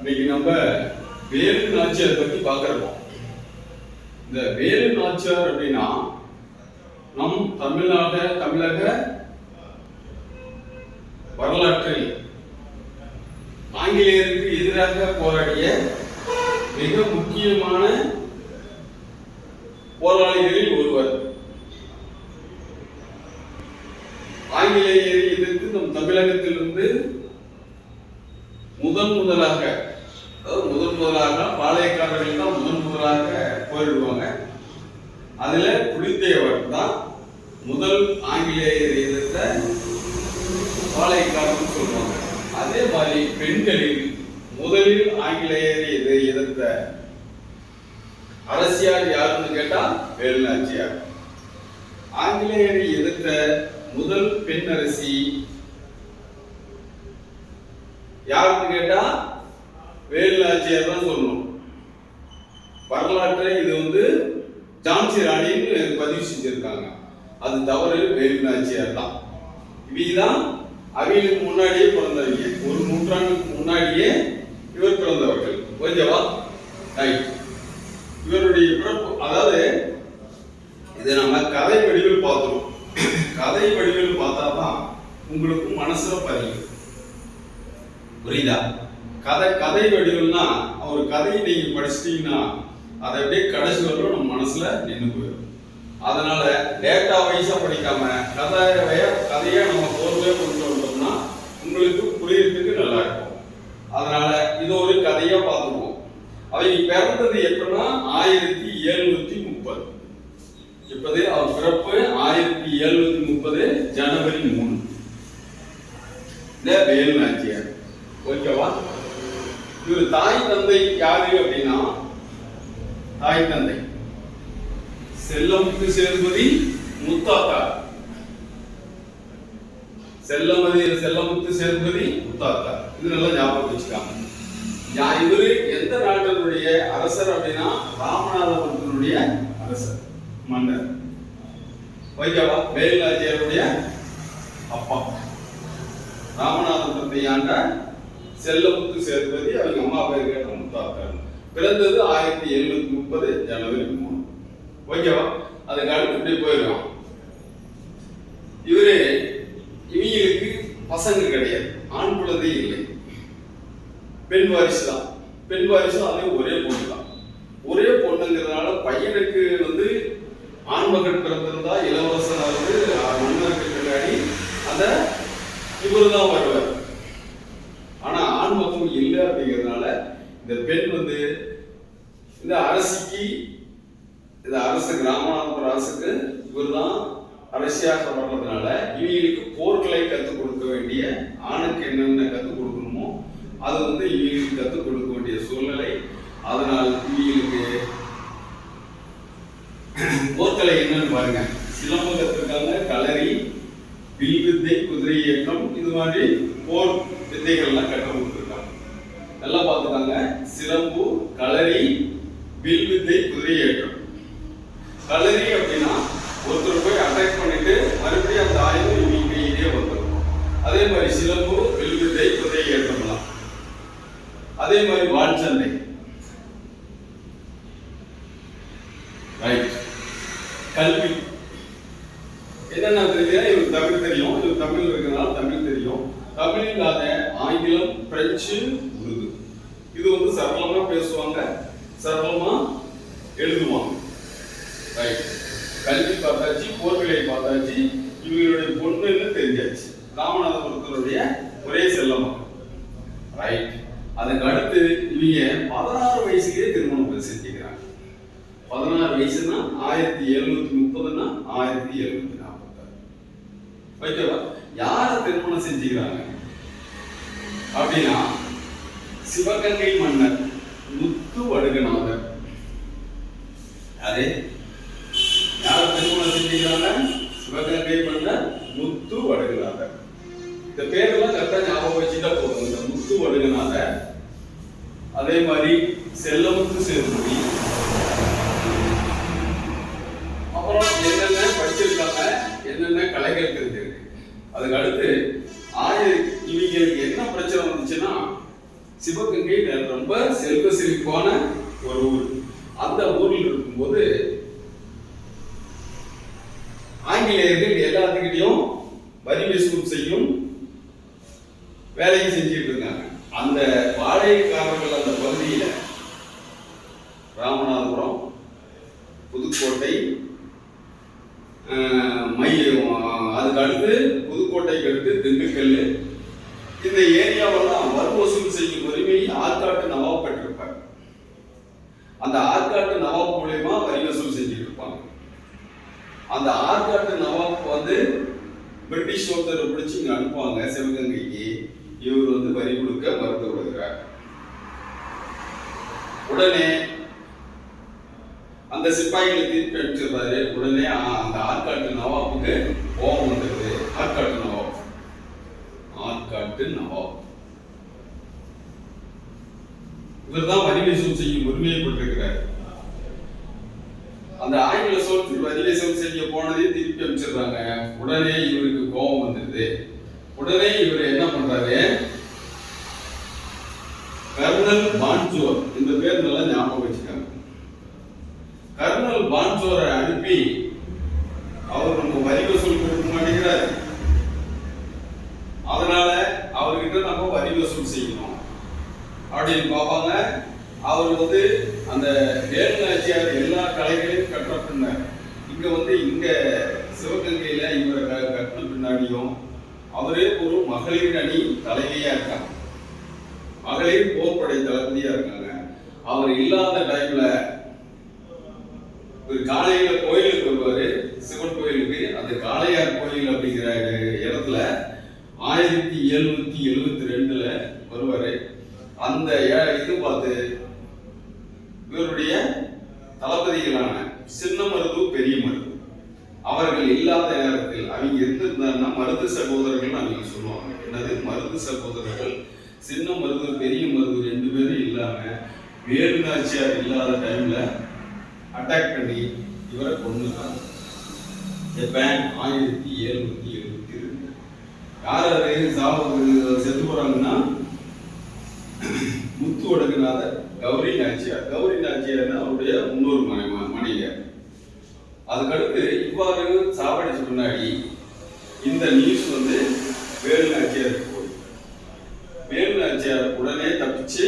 இன்னைக்கு நம்ம வேலு நாச்சியார் பத்தி பார்க்கிறோம். இந்த வேலு நாச்சியார் அப்படின்னா நம் தமிழக வரலாற்றில் ஆங்கிலேயருக்கு எதிராக போராடிய மிக முக்கியமான போராளிகளில் ஒருவர். ஆங்கிலேயரை எதிர்த்து நம் தமிழகத்திலிருந்து முதலாக பாளையக்காரர்கள் தான் முதலாக போரிடுவாங்க. அதுல புலித்தேவர் தான் முதல் ஆங்கிலேயரை எதிர்த்த பாளையக்காரர்கள் சொல்லுவாங்க. அதே மாதிரி பெண்களில் முதலில் ஆங்கிலேயரை எதிர்த்த அரசியார் யாருன்னு கேட்டா வேலு நாச்சியார். ஆங்கிலேயரை எதிர்த்த முதல் பெண் அரசி யாருன்னு கேட்டா வேலு நாச்சியார் தான் சொல்லணும். வரலாற்றை இது ஜான்சி ராணின்னு பதிவு செஞ்சிருக்காங்க. அது தவறு, வேலு நாச்சியார் தான். இவதான் அவைகளுக்கு முன்னாடியே பிறந்தவங்க. ஒரு நூற்றாண்டுக்கு முன்னாடியே இவர் பிறந்தவர்கள். ஓகேவா? ரைட். இவருடைய பிறப்பு, அதாவது இதை நம்ம கதை வடிவில் பார்த்துருவோம். கதை வடிவில் பார்த்தா தான் உங்களுக்கு மனசுல பதியும். புரியுதா? கதை வடிவம்னா ஒரு கதையை நீங்க படிச்சிட்டீங்கன்னா அதை அப்படியே கடைசி வரலும் நம்ம மனசுல நின்று போயிடும். அதனால டேட்டா வைஸா படிக்காம கதையை நம்ம பொறுமையா கொண்டு வந்தோம்னா உங்களுக்கு புரியறதுக்கு நல்லா இருக்கும். அதனால இது ஒரு கதையா பார்த்துருவோம். அவங்க பிறந்தது எப்படின்னா 1730. இப்போது அவர் பிறப்பு 1730 ஜனவரி 3. வேலு நாச்சியார். ஓகேவா? இவர் தாய் தந்தை யாரு அப்படின்னா, தாய் தந்தை செல்லமுத்து சேதுபதி முத்தாத்தா. செல்லமுத்து சேதுபதி முத்தாத்தா. இது நல்லா ஞாபகம் வச்சுக்காங்க. இவரு எந்த நாட்டினுடைய அரசர் அப்படின்னா ராமநாதபுரத்தினுடைய அரசர், மன்னர். ஓகேவா? வேலு நாச்சியாருடைய அப்பா ராமநாதபுரத்தை ஆண்ட செல்லமுத்து சேதுபதி. அவங்க அம்மா பேர் கேட்ட முத்தாத்தா. பிறந்தது 1730 ஜனவரி 3. ஓகேவா? அதுக்கு அடுத்து இப்படி போயிடும். இவங்களுக்கு பசங்க கிடையாது, ஆண் குழந்தை இல்லை, பெண் வாரிசு தான். பெண் வாரிசு அதே ஒரே பொண்ணு தான். ஒரே பொண்ணுங்கிறதுனால பையனுக்கு ஆண் மகன் பிறந்திருந்தா இளவரசன் மன்னருக்கு பின்னாடி அந்த இவரு தான் வருவார். ஆனா ஆண் மகன் இல்லை அப்படிங்கிறதுனால இந்த பெண் இந்த அரசிக்கு, இந்த அரசு ராமநாதபுரம் அரசுக்கு இவர் தான் அரசியாக வர்றதுனால இவங்களுக்கு போர்களை கற்றுக் கொடுக்க வேண்டிய, ஆணுக்கு என்னென்ன கற்றுக் கொடுக்கணுமோ அது இவங்களுக்கு கற்றுக் கொடுக்க வேண்டிய சூழ்நிலை. அதனால் இவங்களுக்கு போர்க்கலை என்னன்னு பாருங்க. சிலம்பம் கற்றுருக்காங்க, களரி, வில் வித்தை, குதிரை இயக்கம், இது மாதிரி போர் வித்தைகள்லாம் கற்றுக் கொடுத்துருக்காங்க. நல்லா பார்த்துக்காங்க. சிலம்பு, களரி, வில் வித்தை, குதிரை இயக்கம். களரி அப்படின்னா ஒருத்தர் போய் அட்டாக் பண்ணிட்டு மறுபடியும் அந்த ஆயுதம் இவங்க கையிலே வந்துடும். அதே மாதிரி சிலம்பு, வில் வித்தை, குதிரை இயக்கம்லாம். அதே மாதிரி வாள் சண்டை. ரைட். கல்வி என்னென்ன தெரியுதுன்னா, இவருக்கு தமிழ் தெரியும். இவர் தமிழ் இருக்கிறதுனால தமிழ் தெரியும். தமிழ் இல்லாத ஆங்கிலம், பிரெஞ்சு, உருது இது சரளமா பேசுவாங்க, சரளமா எழுதுவாங்க. ரைட். கல்வி பார்த்தாச்சு, போர்களை பார்த்தாச்சு, இவங்களுடைய பொண்ணுன்னு தெரிஞ்சாச்சு. ராமநாதபுரத்தினுடைய ஒரே செல்லமாக. ரைட். அதுக்கு அடுத்து இவங்க 16 வயசுலயே திருமணம் செஞ்சுக்கிறாங்க. 16 வயசுனா 1730னா 1746. ஓகேவா? யார திருமணம் செஞ்சுக்கிறாங்க அப்படின்னா சிவகங்கை மன்னர் முத்து வடுகநாதர். யாரு யார திருமணம் செஞ்சுக்கிறாங்க? சிவகங்கை மன்னர் முத்து வடுகநாதர். இந்த பேரெல்லாம் கரெக்டா ஞாபகம் வச்சுட்டா போதும். இந்த முத்து வடுகநாதர், அதே மாதிரி செல்லமுத்து சேதுபதி, அப்புறம் என்னென்ன படிச்சிருக்காங்க, என்னென்ன கலைகள் தெரிஞ்சிருக்கு. அதுக்கு அடுத்து சிவகங்கை ரொம்ப செல்வ செழிப்பான ஒரு ஊர். அந்த ஊரில் இருக்கும்போது ஆங்கிலேயர்கள் எல்லாத்துக்கிட்டையும் வரி வசூல் செய்யும் வேலையை செஞ்சுட்டு இருக்காங்க. அந்த பாளையக்காரர்கள் அந்த பகுதியில ராமநாதபுரம், புதுக்கோட்டை, அதுக்கு அடுத்து புதுக்கோட்டைக்கு அடுத்து திண்டுக்கல், இந்த ஏரியாவெல்லாம் வரி வசூல் செய்யும் உரிமையை ஆற்காட்டு நவாப் பெற்றிருப்பாங்க. அந்த ஆற்காட்டு நவாப் மூலமா வரி வசூல் செஞ்சுட்டு இருப்பாங்க. அந்த ஆற்காட்டு நவாப் வந்து பிரிட்டிஷ் ஒருத்தரை பிடிச்சி இங்க அனுப்புவாங்க சிவகங்கைக்கு. இவர் வரி கொடுக்க மறுத்து விடுகிறார். உடனே அந்த சிப்பாய்களை திருப்பி அனுப்பிச்சிடுறாரு. உடனே அந்த ஆற்காட்டு நவாப்புக்கு கோபம் வந்துடுது. ஆற்காட்டு நவாப் இவர் தான் வரி வசூல் செய்யும் உரிமையை பெற்றிருக்கிறார். அந்த ஆங்கில சோழத்தில் வரி வசூல் செய்ய போனதே திருப்பி அனுப்பிச்சிடுறாங்க. உடனே இவருக்கு கோபம் வந்துடுது. உடனே இவர் என்ன பண்றாரு, கர்னல் பான்ஜோர், இந்த பேர் நல்லா ஞாபகம் வச்சுக்காங்க. கர்னல் பான்ஜோரை அனுப்பி அவர் நம்ம வரி வசூல் கொடுக்க மாட்டேங்கிறார், அதனால அவர்கிட்ட நம்ம வரி வசூல் செய்யணும் அப்படின்னு பார்ப்பாங்க. அவர் அந்த வேலுநாச்சியார் எல்லா கலைகளையும் கற்றப்பின்னார். இங்க சிவகங்கையில இவரை கட்டின பின்னாடியும் அவரே ஒரு மகளிர் அணி தலைவியா இருக்காங்க, மகளிர் போர்படை தளபதியா இருக்காங்க. அவர் இல்லாத டைம்ல ஒரு காலையில கோயிலுக்கு வருவாரு, சிவன் கோயிலுக்கு. அந்த காளையார் கோயில் அப்படிங்கிற இடத்துல 1772 வருவாரு. அந்த இது பார்த்து இவருடைய தளபதிகளான சின்ன மருது, பெரிய மருது அவர்கள் இல்லாத நேரத்தில் அவங்க இருந்திருந்தாங்கன்னா மருது சகோதரர்கள் அவங்க சொல்லுவாங்க. என்னது மருது சகோதரர்கள், சின்ன மருது பெரிய மருது 2 பேரும் இல்லாம வேலுநாச்சியார் இல்லாத டைம்ல அட்டாக் பண்ணி இவரை கொண்டுட்டாங்க. ஜப்பான் 1772. யாரு செத்து போறாங்கன்னா முத்து ஒடுக்குநாதர், கௌரி நாச்சியார். கௌரி நாச்சியார் அவருடைய முன்னோர் மனைவியார். அதுக்கடுத்து இவ்வாறு சாவடிச்ச முன்னாடி இந்த நியூஸ் வேலுநாச்சியாருக்கு போய் வேலுநாச்சியார் உடனே தப்பிச்சு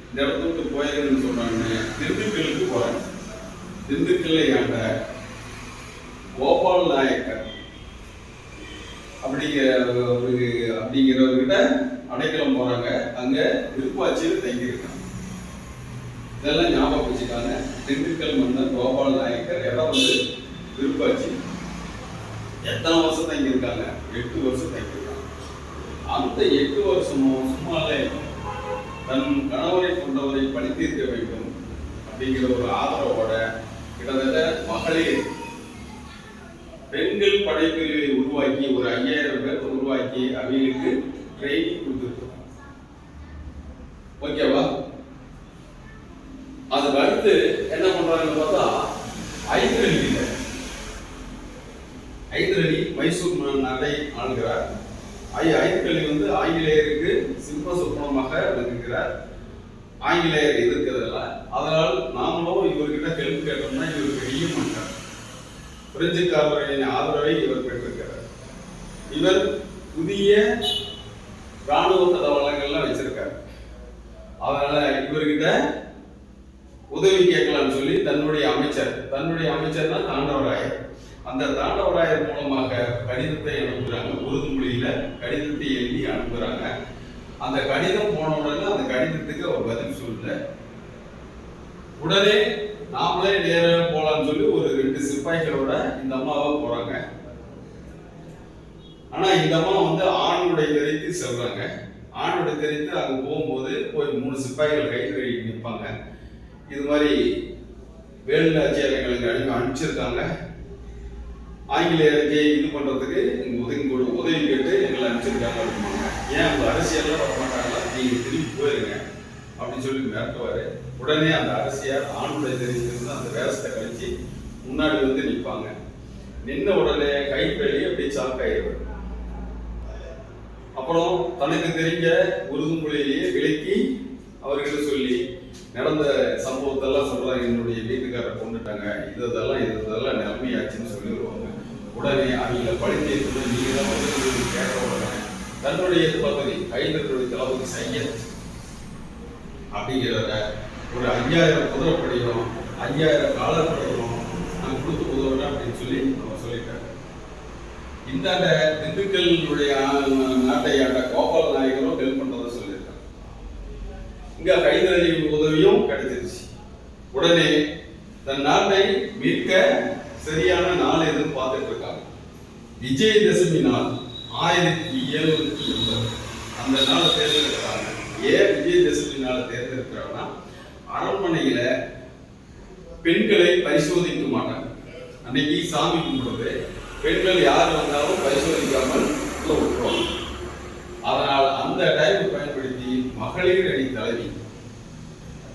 இந்த இடத்த விட்டு போயிருன்னு சொல்றாங்க. திண்டுக்கலுக்கு போறாங்க. திண்டுக்கல்லை ஆண்ட கோபால் நாயக்கர் அப்படிங்கிறவர்கிட்ட அடைக்கலம் போறாங்க. அங்க விருப்பாட்சியில் தங்கியிருக்காங்க. இதெல்லாம் ஞாபகம் வச்சுக்காங்க. திண்டுக்கல் மன்னர் கோபால் நாயக்கர் இடம் விருப்பாட்சி. எத்தனை வருஷம் தங்கியிருக்காங்க? 8 வருஷம் தங்கியிருக்காங்க. அந்த 8 வருஷமும் சும்மாலே தன் கணவரை கொண்டவரை பழி தீர்க்க வேண்டும் அப்படிங்கிற ஒரு ஆதரவோட கிட்டத்தட்ட மகளிர் பெண்கள் படைப்பிரிவை உருவாக்கி ஒரு 5000 பேர் உருவாக்கி அவங்களுக்கு ட்ரைனிங் கொடுத்துருக்காங்க. ஓகேவா? அதுக்கு அடுத்து என்ன பண்றாங்கன்னு பார்த்தா ஐதரலி மைசூர் நாட்டை ஆளுகிறார். ஐதரலி ஆங்கிலேயருக்கு சிம்ம சொப்பனமாக விளங்குகிறார். ஆங்கிலேயர் எதிர்க்கிறதில்ல. அதனால் நாமளும் இவர்கிட்ட ஹெல்ப் கேட்டோம்னா இவர் பெரிய மாட்டார். பிரெஞ்சுக்காரர்களின் ஆதரவை இவர் பெற்றிருக்கிறார். இவர் புதிய ராணுவ தளவாடங்கள்லாம் வச்சிருக்காரு. அதனால இவர்கிட்ட உதவி கேட்கலாம்னு சொல்லி தன்னுடைய அமைச்சர் தான் தாண்டவராயர். அந்த தாண்டவராயர் மூலமாக கடிதத்தை அனுப்புகிறாங்க. உருது மொழியில கடிதத்தை எழுதி அனுப்புகிறாங்க. அந்த கடிதம் போன உடனே அந்த கடிதத்துக்கு அவர் பதில் சொல்லல. உடனே நாமளே நேராக போலான்னு சொல்லி ஒரு 2 சிப்பாய்களோட இந்த அம்மாவை போறாங்க. ஆனா இந்த அம்மா ஆணுடைய தெரித்து செல்றாங்க. ஆணுடைய தெரித்து அங்க போகும்போது போய் 3 சிப்பாய்கள் கை கழுவி நிற்பாங்க. இது மாதிரி வேலுநாச்சியார் எங்களுக்கு அனுப்பிச்சிருக்காங்க, ஆங்கிலேயருக்கு இது பண்றதுக்கு உதவி கேட்டு எங்களை அனுப்பிச்சிருக்காங்க அப்படிம்பாங்க. ஏன் அந்த அரசியல்லாம் வர மாட்டாங்களா, நீங்க திரும்பி போயிருங்க அப்படின்னு சொல்லி மிரட்டுவாரு. உடனே அந்த அரசியார் ஆணுடைய தெரிவித்து அந்த வேஷத்தை கழிச்சு முன்னாடி நிற்பாங்க. நின்ன உடனே கைப்பேலி அப்படியே சாக்காயிருவார். அப்புறம் தனக்கு தெரிஞ்ச உருது மொழியிலேயே விளக்கி அவர்கிட்ட சொல்லி நடந்த சம்பவத்தெல்லாம் சொல்றாங்க. என்னுடைய வீட்டுக்காரரை கொண்டுட்டாங்க, இதெல்லாம் நிலைமையாச்சுன்னு சொல்லிடுவாங்க. உடனே அவங்கள படித்து நீங்க தான் வந்து கேட்க உடனே தன்னுடைய பகுதி ஹைதருடைய தளபதி சையத் அப்படிங்கிறத ஒரு 5000 குதிரைப்படையும் 5000 காலப்படையும் நான் கொடுத்து உதவுறேன் அப்படின்னு சொல்லி அவர் சொல்லிட்டாரு. இந்தாண்ட திண்டுக்கல்லுடைய நாட்டை ஆண்ட கோபால நாயகரும் ஹெல்ப் பண்றதை சொல்லியிருக்காங்க. இங்க ஹைதர் அலி உதவியும் கிடைச்சிருச்சு. உடனே தன் நாட்டை மீட்க சரியான நாள் எதுன்னு பார்த்துட்டு இருக்காங்க. விஜயதசமி நாள் 1780 அந்த நாளை தேர்ந்தெடுக்கிறாங்க. ஏன் விஜயதசமி நாளை தேர்ந்தெடுக்கிறாங்கன்னா, அரண்மனையில பெண்களை பரிசோதிக்க மாட்டாங்க. அன்னைக்கு சாமி கும்பிடுறது, பெண்கள் யார் வந்தாலும் பரிசோதிக்காமல் உள்ள விட்டுருவாங்க. அதனால் அந்த டைமை பயன்படுத்தி மகளிர் அணி தலைவி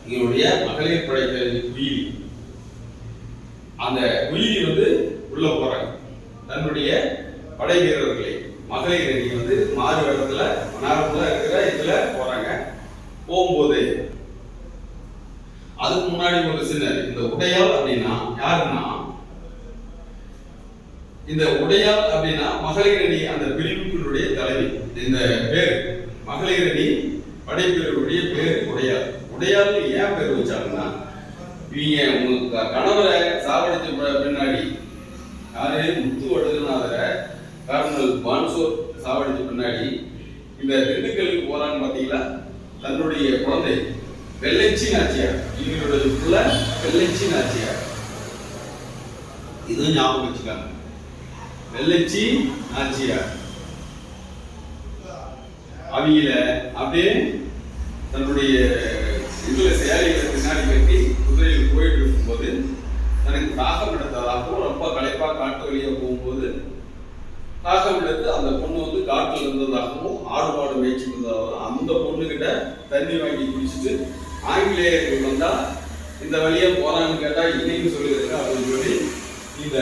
எங்களுடைய மகளிர் படை தலைவி குயிலி, அந்த குயிலி வந்து உள்ள போறாங்க. தன்னுடைய படை வீரர்களை மகளிர் அணி வந்து மாறு இடத்துல மணாரத்துல இருக்கிற இதுல போறாங்க. போகும்போது அதுக்கு முன்னாடி ஒரு சின்ன இந்த உடையாள் அப்படின்னா யாருன்னா, இந்த உடையாள் அப்படின்னா மகளிர் அணி அந்த பிரிவுகளுடைய தலைவி. இந்த பேர் மகளிர் அணி படைப்பிரிவுடைய பேர் உடையாள். உடையாள் ஏன் பேர் வச்சாங்கன்னா, இவங்க உங்க கணவரை சாவடிச்ச பின்னாடி யாரு முத்து வடுகநாதரை கர்னல் பான்சோர் சாவடிச்ச பின்னாடி இந்த திண்டுக்கலுக்கு போறான்னு பாத்தீங்களா, தன்னுடைய குழந்தை வெள்ளச்சி நாச்சியார், இவங்களுடைய புள்ள வெள்ளச்சி நாச்சியார், இதுவும் ஞாபகம் வச்சுக்காங்க. வெள்ளச்சி நாச்சியார் அவங்கள அப்படியே தன்னுடைய இதுல சேலைகளை பின்னாடி கட்டி குதிரையில் போயிட்டு இருக்கும்போது தனக்கு தாகம் எடுத்ததாகவும் ரொம்ப களைப்பா காட்டு வழியா போகும்போது தாகம் எடுத்து அந்த பொண்ணு வந்து காட்டில் இருந்ததாகவும் ஆடு மாடு மேய்ச்சிருந்ததாகவும் அந்த பொண்ணுகிட்ட தண்ணி வாங்கி குடிச்சிட்டு ஆங்கிலேயர்கள் வந்தா இந்த வழியா போறான்னு கேட்டா இன்னைக்கு சொல்லியிருக்க அப்படின்னு சொல்லி இந்த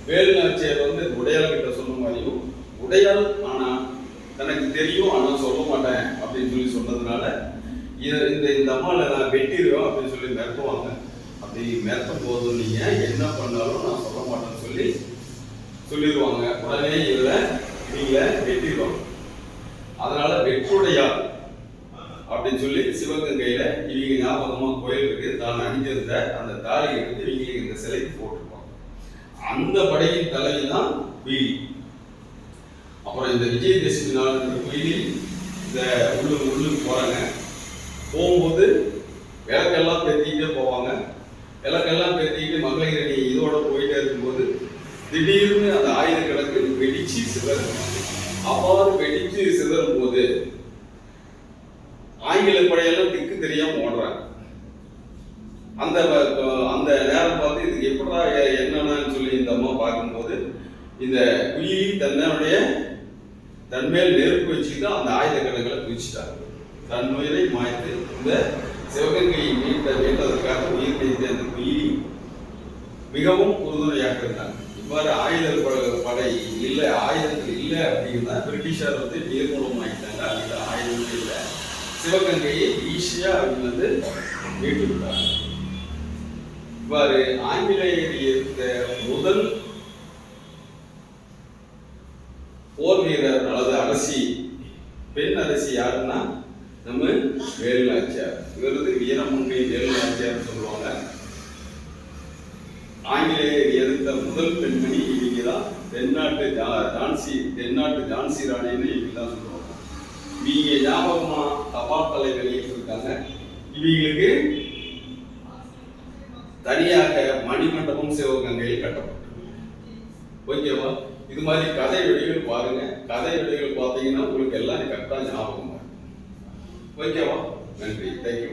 வேலுநாச்சியார் வந்து உடையாள் கிட்ட சொன்ன மாதிரியும், உடையாள் ஆனா தனக்கு தெரியும் ஆனா சொல்ல மாட்டேன் அப்படின்னு சொல்லி சொன்னதுனால இந்த அம்மாவை நான் வெட்டிடுவேன் அப்படின்னு சொல்லி மிரட்டுவாங்க. அப்படி மிரட்டும் போது நீங்க என்ன பண்ணாலும் நான் சொல்ல மாட்டேன்னு சொல்லிடுவாங்க. உடனே நீங்க வெட்டிடுவாங்க. அதனால வெற்றுடையாள் அப்படின்னு சொல்லி சிவகங்கையில இவங்க ஞாபகமா கோயில் இருக்கு, தான் அணிஞ்சிருந்த அந்த தாலி எடுத்து இவங்க இந்த சிலைக்கு போட்டிருப்பாங்க. அந்த படையின் தலைவி தான் குயிலி. அப்புறம் இந்த விஜயதசமி நாள் குயிலி இந்த உள்ளுக்கு போறாங்க. போகும்போது விளக்கெல்லாம் பேத்திக்கிட்டே போவாங்க. விளக்கெல்லாம் பேத்திக்கிட்டு மகளிர் அணி இதோட போயிட்டே இருக்கும்போது திடீர்னு அந்த ஆயுதக்கிழங்கு வெடிச்சு சிதறும். அவ்வாறு வெடிச்சு சிதறும் போது ஆங்கில படையெல்லாம் திக்கு தெரியாம ஓடுறாங்க. அந்த அந்த நேரம் பார்த்து இதுக்கு எப்படா என்னன்னு சொல்லி இந்த அம்மா பார்க்கும்போது இந்த குயிலி தன்மேல் நெருப்பு வச்சுக்கிட்டு அந்த ஆயுத கிழங்குகளை குதிச்சுட்டாங்க. தன் உயிரை மாய்த்து இந்த சிவகங்கையை மீட்டதற்காக உயிர் நீத்த அந்த குயிலி மிகவும் உறுதுணையாக இருந்தாங்க. இவ்வாறு படை இல்லை, ஆயுதங்கள் இல்லை அப்படின்னா பிரிட்டிஷார் வந்து நிர்மூலம் ஆகிட்டாங்க. அந்த ஆயுதங்கள் இல்லை, சிவகங்கையை ஈஸியா அவங்க வந்து மீட்டு விட்டாங்க. இவ்வாறு ஆங்கிலேயர் இருந்த முதல் போர் வீரர் அல்லது அரசி, பெண் அரசி யாருன்னா நம்ம வேலுநாச்சியார். இவரது வீரமங்கை வேலுநாச்சியார் சொல்லுவாங்க. ஆங்கிலேயர் எதிர்த்த முதல் பெண்மணி இவங்க தான். தென்னாட்டு ஜான்சி ராணின்னு இவங்க தான் சொல்லுவாங்க. இவங்க ஞாபகமா தபால் தலை வெளியிட்டிருக்காங்க. இவங்களுக்கு தனியாக மணிமண்டபம் சிவகங்கையில் கட்டப்பட்டது. ஓகேவா? இது மாதிரி கதை வெளிகள் பாருங்க. கதை வெளிகள் பார்த்தீங்கன்னா உங்களுக்கு எல்லாம் கரெக்டாக ஞாபகம். ஓகேவா? நன்றி. தேங்க்யூ.